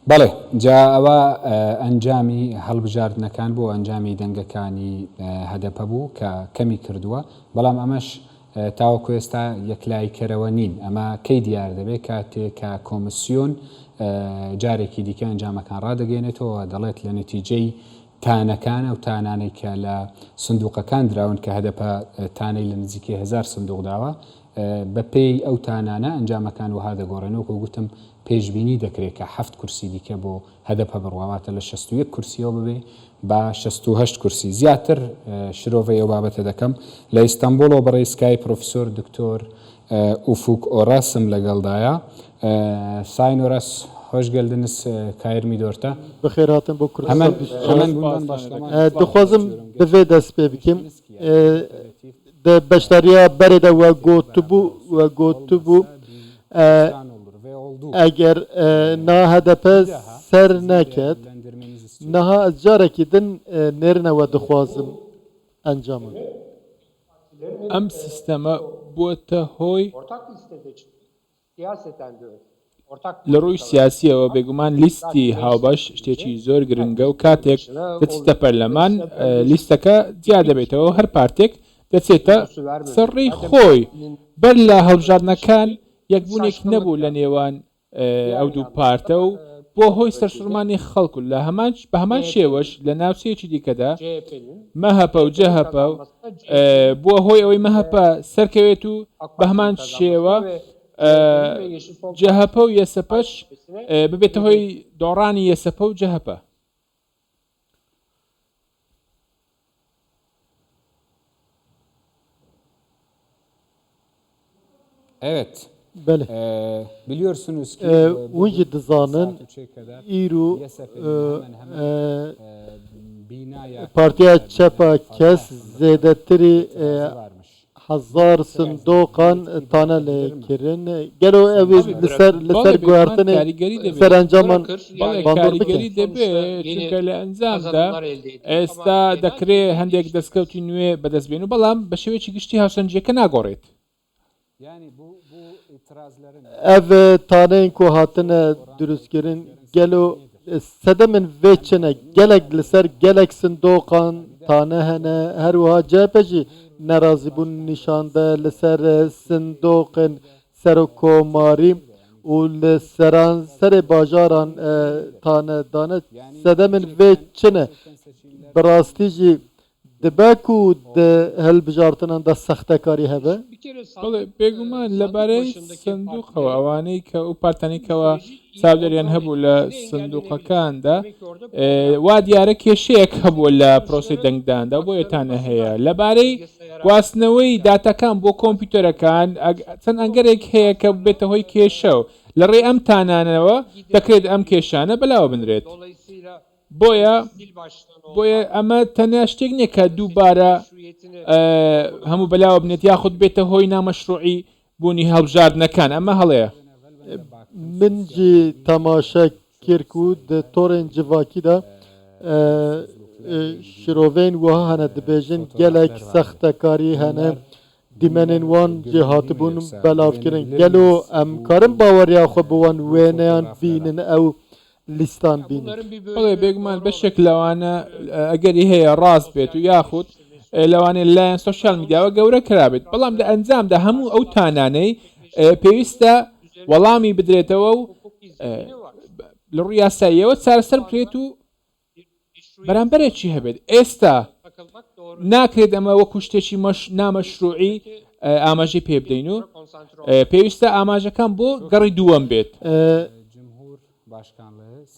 بەڵێ جا ئەوە ئەنجامی هەڵبژاردنەکان بۆ ئەنجامی دەنگەکانی هەدەپە بوو کە کەمی کردووە بەڵام ئەمەش تاوەکو ئێستا یەکلایکەرەوە نین ئەمە کەی دیار دەبێت کاتێک کە کۆمسیۆن جارێکی دیکە ئەنجامەکان ڕادەگەێنێتەوە دەڵێت لە نەتیجەی تانەکانە و تانانەی کە لە سندوقەکان دراون کە هەدەپە تانەی لە نزیکی 1000 سندوق داوە بە پێی ئەو تانانە ئەنجامەکان وها دەگۆڕێنەوە کە گوتم پێشبینی دەکرێت کە 7 کورسی دیکە بۆ هەدەپە بڕواواتە لە 61 کورسیەوە ببێ با 68 کورسی زیاتر شرۆڤەیە بابەتە دەکەم لە ئیستانبولەوە بەڕێی سکای پرۆفیسۆر دکتۆر ئوفوک ئۆراسم لەگەڵدایە ساین ئۆراس خۆش گەلدنس کایرمی دۆرتە بەخێر هاتن بۆ کوردستان دەخوازم بەvê dest pê bikim di beşdariya berê de we gotibû eger na HDP ser neket niha ez carekî din nêrine we dixwazim encamin ئەم سیستەمە بووەتە هۆی لە ڕووی سیاسیەوە بێگومان لیستی هاوبەش شتێکی زۆر گرنگە و کاتێک دەچیتە پەرلەمان لیستەکە جیا دەبێتەوە هەر پارتێک دەچێتە سەرڕێی خۆی بەر لە هەڵبژاردنەکان یەکبوونێک نەبوو لە نێوان ئەو دوو پارتە و بۆ هۆی سەرسوڕمانی خەڵکو لە بە هەمان شێوەش لە ناوچەیەکی دیکەدا مەهەپە و جەهەپە و بووە هۆی ئەوەی مەهەپە سەرکەوێت و بە هەمان شێوە جەهەپە و یەسەپەش ببێتە هۆی دۆڕانی یەسەپە و جەهەپە. Evet. Biliyorsunuz ki winjî dizanin îro Partiya Çepa kes zêdetirî 1000 sindoqan tane lêkirin gelo ew li ser guhertinê serencaman کاریگەری دەبێت چونکە لە ئەنجامدا ئێستا دەکرێت هەندێک دەستکەوتی نوێ بەدەستبێن و بەڵام بە شێوەیەکی گشتی هاوسەنجیەکە ناگۆڕێت. ev taneyên ku hatine durustkirin gelo sedemin vê çine gelek li ser gelek sindoqan tane hene her wiha CHP jî nerazîbûn nîşande li ser sindoqên serokkomarî û li seran serê bajaran tane dane sedemin vê çine bi rastî jî dibe ku di hilbijartinan de sextekarî hebe بێگومان لەبارەی سندوقەوە ئەوانەی کە ئەو پارتانێکەوە چاودێریان هەبوو لە سندوقەکاندا وا دیارە کێشەیەک هەبووە لە پرۆسی دەنگداندا بۆ یەتانە هەیە لەبارەی گواستنەوەی داتەکان بۆ کۆمپیوتەرەکان چەند ئەنگەرێک هەیە کە بێتە هۆی کێشە و لە ڕێ ئەم تانانەوە دەکرێت ئەم کێشانە بەلاوە بنرێت بۆیە ئەمە تەنیا شتێک نییە کە دووبارە هەموو بەلاوە بنێت یاخود بێتە هۆی نامەشروعی بوونی هەڵبژاردنەکان ئەمە هەڵەیە من jî temaşe kir ku di torên civakî de şirovên wiha hene dibêjin gelek sextekarî hene dîmenên wan jî hatibûn belavkirin gelo em karin baweriya xwe bi wan wêneyan bînin ew لیستان بین بەڵێ بێگومان بەشێک لەوانە ئەگەری هەیە ڕاست بێت و یاخود لەوانێ لایەن سوۆشیال میدیاوە گەورە کرابێت بەڵام لە ئەنجامدا هەموو ئەو تانانەی پێویستە وەڵامی بدرێتەوە و لە ڕووی یاساییەوە چارەسەر بکرێت و بەرامبەرێکی هەبێت ئێستا ناکرێت ئەمە وەکو شتێکی نامەشروعی ئاماژەی پێ بدەین و پێویستە ئاماژەکان بۆ گەڕی دووەم بێت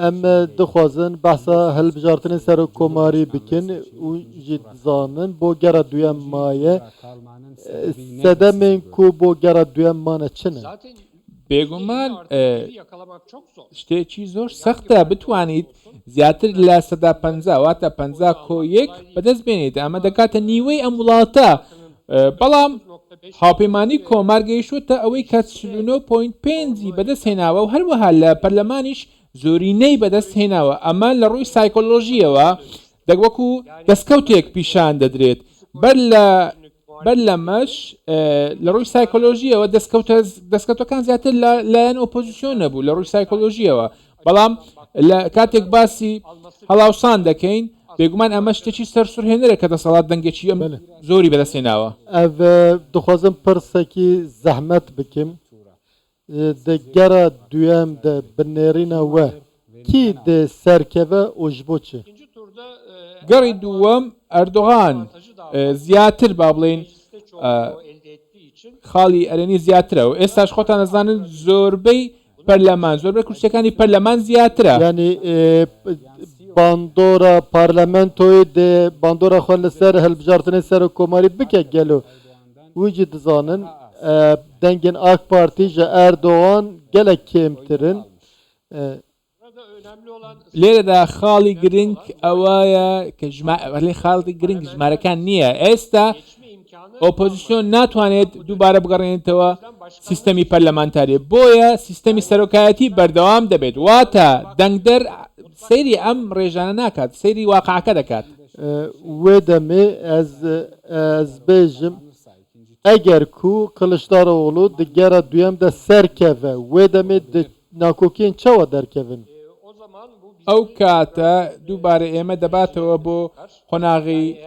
em dixwazin behsa hilbijartinê serokkomarî bikin û jî dizanin bo gera duyem maye sedemên ku bo gera duyem mane çi ne بێگومان شتێکی زۆر سەختە بتوانیت زیاتر لە 150 واتە 51 بەدەست بێنیت ئەمە دەکاتە نیوەی ئەم وڵاتە بەڵام هاوپەیمانی کۆمار گەیشتوتە ئەوەی کە 49.5 بەدەست هێناوە و هەروەها لە پەرلەمانیش زۆرینەی بەدەست هێناوە ئەمە لە ڕووی سایکۆلۆژیەوە دەگوەکو دەستکەوتێک پیشان دەدرێت بەر لەمەش لە ڕووی سایکۆلۆژیەوە دەستکەوتەکان زیاتر لایەن ئۆپۆزیسیۆن نەبوو لە ڕووی سایکۆلۆژیەوە بەڵام لە کاتێک باسی هەڵاوسان دەکەین بێگومان ئەمە شتێکی سەرسوورهێنەرە کە دەسەڵات دەنگێکی ئەم زۆری بەدەستێناوە ev dixwazim pirsekî zehmet bikim di gera duyem de binêrîna we kî dê serkeve û ji bo çi گەڕی دووەم ئەردۆغان زیاتر با بڵێن خاڵی ئەرێنی زیاترە و ئێستاش خۆتان دەزانن زۆربەی پەرلەمان زۆربەی کورسەکانی پەرلەمان زیاترە yani bandora parlamentoyê dê bandora xwe li ser hilbijartinê ser û komarî bike gelo wî jî dizanin dengên AK Partî ji Erdogan gelek kêmtirin لێرەدا خاڵی گرنگ ئەوەیە کە خاڵی گرنگ ژمارەکان نییە ئێستا ئۆپۆزیسیۆن ناتوانێت دووبارە بگەڕێنێتەوە سیستەمی پەرلەمانتاری بۆیە سیستەمی سەرۆکایەتی بەردەوام دەبێت واتە دەنگدەر سەیری ئەم ڕێژانە ناکات سەیری واقعەکە دەکات wê demê ez bêjim eger ku Kılıçdaroğlu di gera duyem de serkeve wê demê di nakokiyên çawa derkevin ئەو کاتە دووبارە ئێمە دەباتەوە بۆ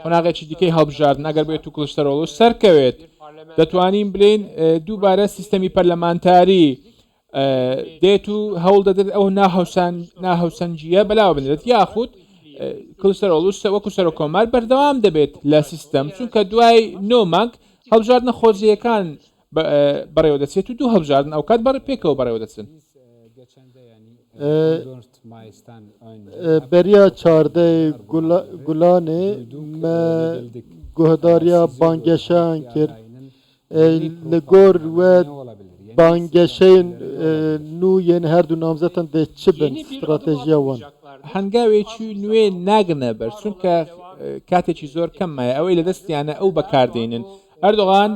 قۆناغێکی دیکەی هەڵبژاردن ئەگەر بێت و کلشتەرۆڵ سەرکەوێت دەتوانین بڵێن دووبارە سیستەمی پەرلەمانتاری دێت و هەوڵ دەدرێت ئەو ناهەوسەنجیە بەلاوە بنرێت یاخود کلشتەرۆڵ وەکو سەر و کۆمار بەردەوام دەبێت لە سیستەم چونکە دوای نۆ مانگ هەڵبژاردنە خۆزیەکان بەڕێوە دەچێت و دوو هەڵبژاردن ئەو کات پێکەوە بەڕێوە دەچن beriya çardê Gulanê me guhdariya bangeşeyan kir li gor we bangeşeyên nû yên her du namzetin dê çi bin stratejiya wan هەنگاوێکی نوێ ناگنە بەر چونکە کاتێکی زۆر کەممایە ئەوەی لە دەستیانە ئەو بەکاردێنن ئەردۆغان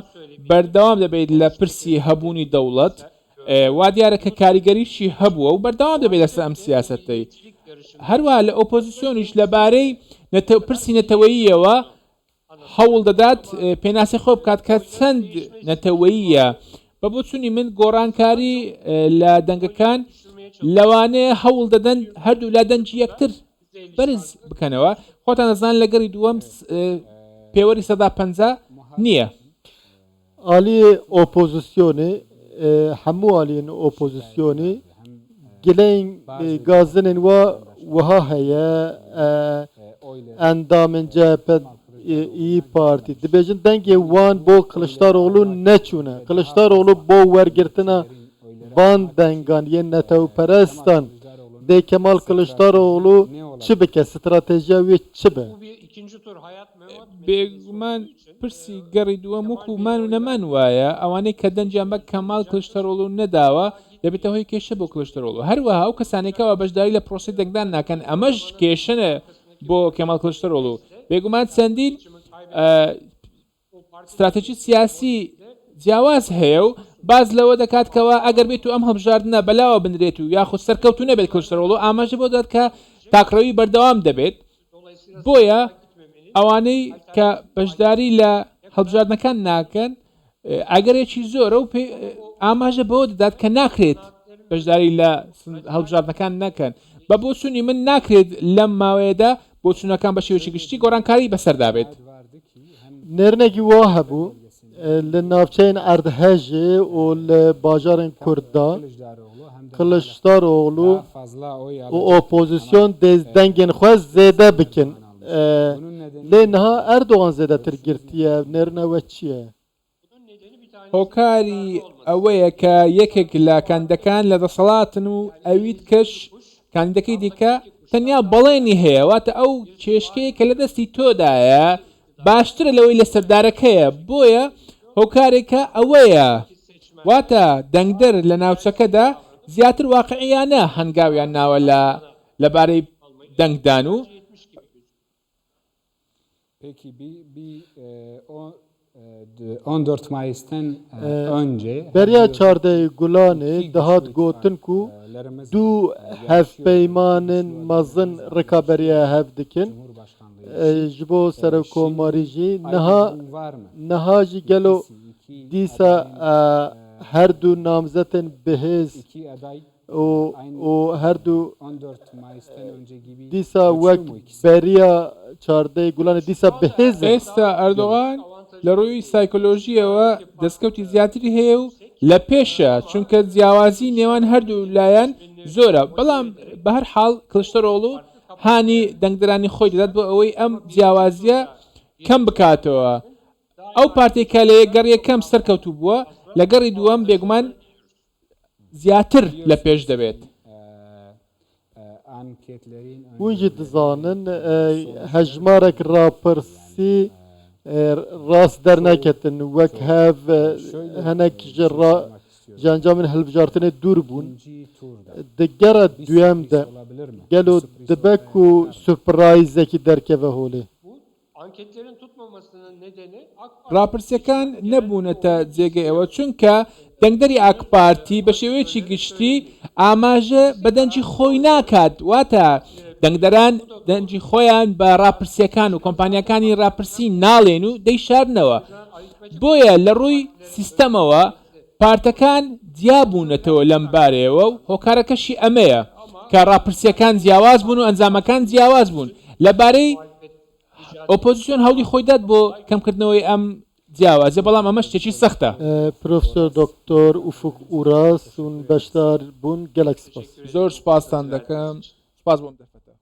بەردەوام دەبێت لە پرسی هەبوونی دەوڵەت وا دیارە کە کاریگەریشی هەبووە و بەردەوام دەبێت لەسەر ئەم سیاسەتەی هەروە لە ئۆپۆزیسیۆنیش لەبارەی پرسی نەتەوەییەوە هەوڵ دەدات پێناسی خۆ بکات کە چەند نەتەوەییە بە بۆ چوونی من گۆڕانکاری لە دەنگەکان لەوانەیە هەوڵ دەدەن هەردوو لا دەنجی یەکتر بەرز بکەنەوە خۆتان دەزان لە گەڕی دووەم پێوەری 150 نییە aliyê opozisyonê hemû aliyên opozisyonê gilên gazinên we wiha heye endamên CHP İYİ Partî dibêjin dengê wan bo Kılıçdaroğlu neçûne Kılıçdaroğlu bo wergirtina van dengan yên netewperestan dê Kemal Kılıçdaroğlu çi bike stratejiya wê çi be بێگومان پرسی گەڕی دووەم وەکو مان و نەمان وایە ئەوانەی کە دەنجیان بە کەمال کلشتەرۆڵ و نەداوە دەبێتە هۆی کێشە بۆ کلشتەرۆڵ هەروەها ئەو کەسانێکەوە بەشداری لە پرۆسی دەنگدان ناکەن ئەمەش کێشەنە بۆ کەمال کلشتەرۆڵ و بێگومان چەندین استراتێجی سیاسی جیاواز هەیە و باز لەوە دەکاتکەوە ئەگەر بێت و ئەم هەڵبژاردنە بەلاوە بنرێت و یاخود سەرکەوتو نەبێت کلشتەرۆڵ و ئاماژە بۆ دەات کە تاقڕەوی بەردەوام دەبێت بۆیە ئەوانەی کە بەشداری لە هەڵبژاردنەکان ناکەن ئەگەرێکی زۆرە و ئاماژە بەوە دەدات کە ناکرێت بەشداری لە هەڵبژاردنەکان نەکەن بە بۆ چوونی من ناکرێت لەم ماوەیەدا بۆ چوونەکان بە شێوەیەکی گشتی گۆڕانکاری بەسەردابێت nêrnekî wa hebû li navçeyên Erdhejê û li bajarên Kurdan Kılıçdaroğlu û opozisyon dengên xwe zêde bikin lê niha Erdogan zêdetir girtiye nêrina we çi ye هۆکاری ئەوەیە کە یەکێک لە کاندەکان لە دەسەڵاتن و ئەویت کەش کاندەکەی دیکە تەنیا بەڵێنی هەیە واتە ئەو چێشکەیە کە لە دەستی تۆدایە باشترە لەوەی لە سەردارەکەیە بۆیە هۆکارێکە ئەوەیە واتە دەنگدەر لە ناوچەکەدا زیاتر واقعیانە هەنگاویان ناوە لەبارەی دەنگدان و beriya çardeyê Gulanê dihat gotin ku du hevpeymanên mezin rikaberiya hev dikin ji bo serokkomarî jî niha jî gelo dîsa her du namzetên bihêz و هەردوو 14 Mayıs'tan önce gibi دیسا geçiyor وەک mu ikisi? بەریە چاردەی گوڵانە دیسا بەهێزن ئێستا ئەردۆغان لە ڕووی سایکۆلۆژیەوە دەستکەوتی زیاتری هەیە و لە پێشە چونکە جیاوازی نێوان هەردوو لایەن زۆرە بەڵام بە هەر حاڵ کلشتەرۆڵ و هانی دەنگدرانی خۆی دەدات بۆ ئەوەی ئەم جیاوازیە کەم بکاتەوە ئەو پارتێکە لە گەڕیەکەم سەرکەوتو بووە لە گەڕی دووەم بێگومان زیاتر لە پێش دەبێت Anketlerin ونجی دزانن هەژمارێک راپرسی ڕاست دەرنەکەتن وەک هەv هەنێک ژەنجامن هەڵبژارتنê دوور bûn di gera duyem de olabilir mi? gelo dibe ku sürprizekî derkeve holê Anketlerin tutmamasının nedeni AK Parti راپرسیەکان نەبوونەتە جێگەی ئەوە چونکە دەنگدەری ئاکپارتی بە شێوەیەکی گشتی ئاماژە بە دەنجی خۆی ناکات واتە دەنگدەران دەنجی خۆیان بە راپرسیەکان و کۆمپانیەکانی راپرسی ناڵێن و دەیشارنەوە بۆیە لە ڕووی سیستەمەوە پارتەکان جیابوونەتەوە لەم بارەیەوە و هۆکارەکەشی ئەمەیە کە راپرسیەکان جیاواز بوون و ئەنجامەکان جیاواز بوون لەبارەی ئۆپۆزیسیۆن هەوڵی خۆی داد بۆ کەمکردنەوەی ئەم جیاوازە بەڵام ئەمە شتێکی سەختە پرۆفسۆر دکتۆر ئوفق ئوراس ون بەشدار بوون gelek spas زۆر سوپاستان دەکەم سپاس بۆم دەفەتە